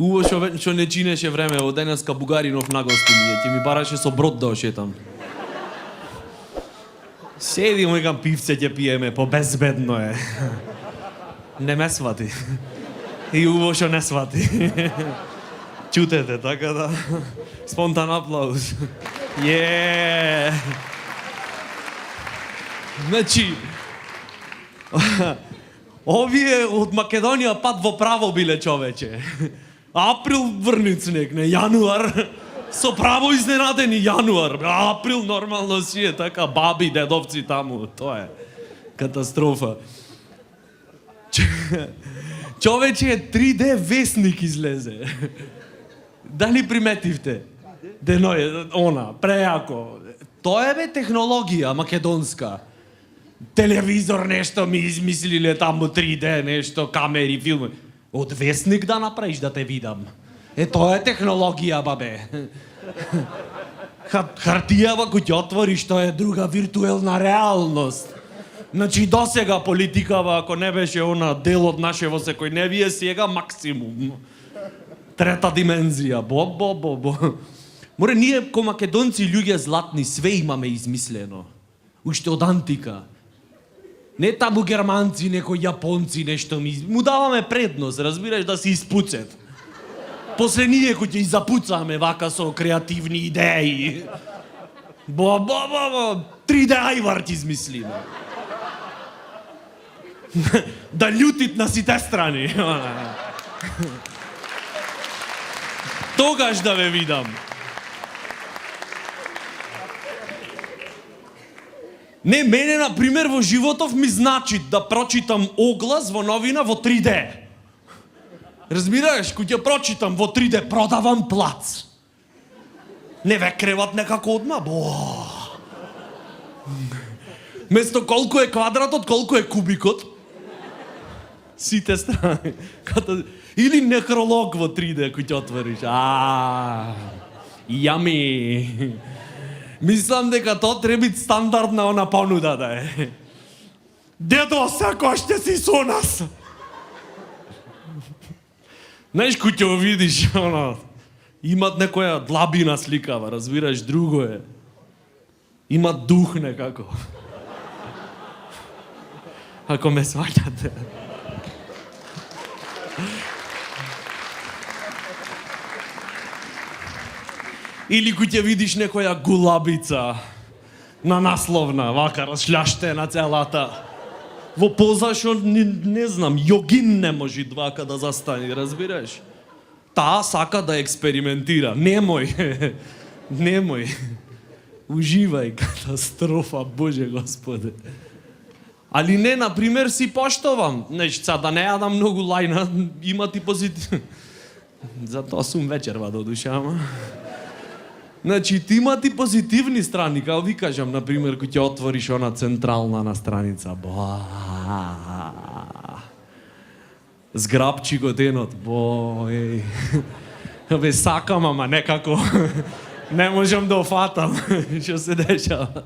Uvo čo ne činеше време, од денеска бугаринов нагости ми е, ќе ми бараше со брод да ошетам. Седимо и кам пивце ќе пиеме, безбедно е. Не ме свати. И Уво шо не свати. Чутете, така да. Спонтан аплауз. Значи, овие од Македонија пат во право биле, човече. Април врницнек, не јануар. Со право изненадени јануар. Април нормално си е така, баби, дедовци таму. Тоа е катастрофа. Човече, 3D весник излезе. Дали приметивте? Преако. Тоа е технологија македонска. Телевизор нешто ми измислиле таму 3D, нешто, камери, филми. Од весник да направиш да те видам. Тоа е технологија, бабе. Хартијава кој ќе отвориш, тоа е друга виртуелна реалност. Значи, досега политикава, ако не беше она дел од нашево секој невие, сега максимум. Трета димензија. Бо. Море, ние ко македонци луѓе златни све имаме измислено. Уште од антика. Не таму германци, некои јапонци, нешто му даваме предност, разбираш, да се испуцет. После ние кои ќе запуцаме вака со креативни идеи. 3D ајварт измислиме. Да љутит на сите страни. Тогаш да ве видам. Не, мене, например, во животов ми значи да прочитам оглас во новина во 3D. Разбираш, кој ќе прочитам во 3D, продавам плац. Не ве креват некако одма, Место колку е квадратот, колку е кубикот. Сите страни. Или некролог во 3D кој ќе отвориш. Јами. Мислам дека тоа треба стандардна она понуда да е. Дедо, секој ще си со нас. Знаеш, кој ќе видиш, имат некоја длабина сликава, разбираш, друго е. Имат дух некако. Ако ме сваќате. Или кој ќе видиш некоја гулабица на насловна, вака разшљаштена целата. Во поза шо, не знам, јогин не може вака да застани, разбираш? Таа сака да експериментира. Немој. Уживај, катастрофа, Боже Господе. Али не, например, си поштовам. Нешто, да не јадам многу лајна, има ти позитив. Затоа сум вечерва до душа, ама. Значи, ти има ти позитивни страни, као ви кажам, например, кој ќе отвориш она централна на страница. Зграбчи го денот, сакам, ама некако не можам да офатам што се дешава.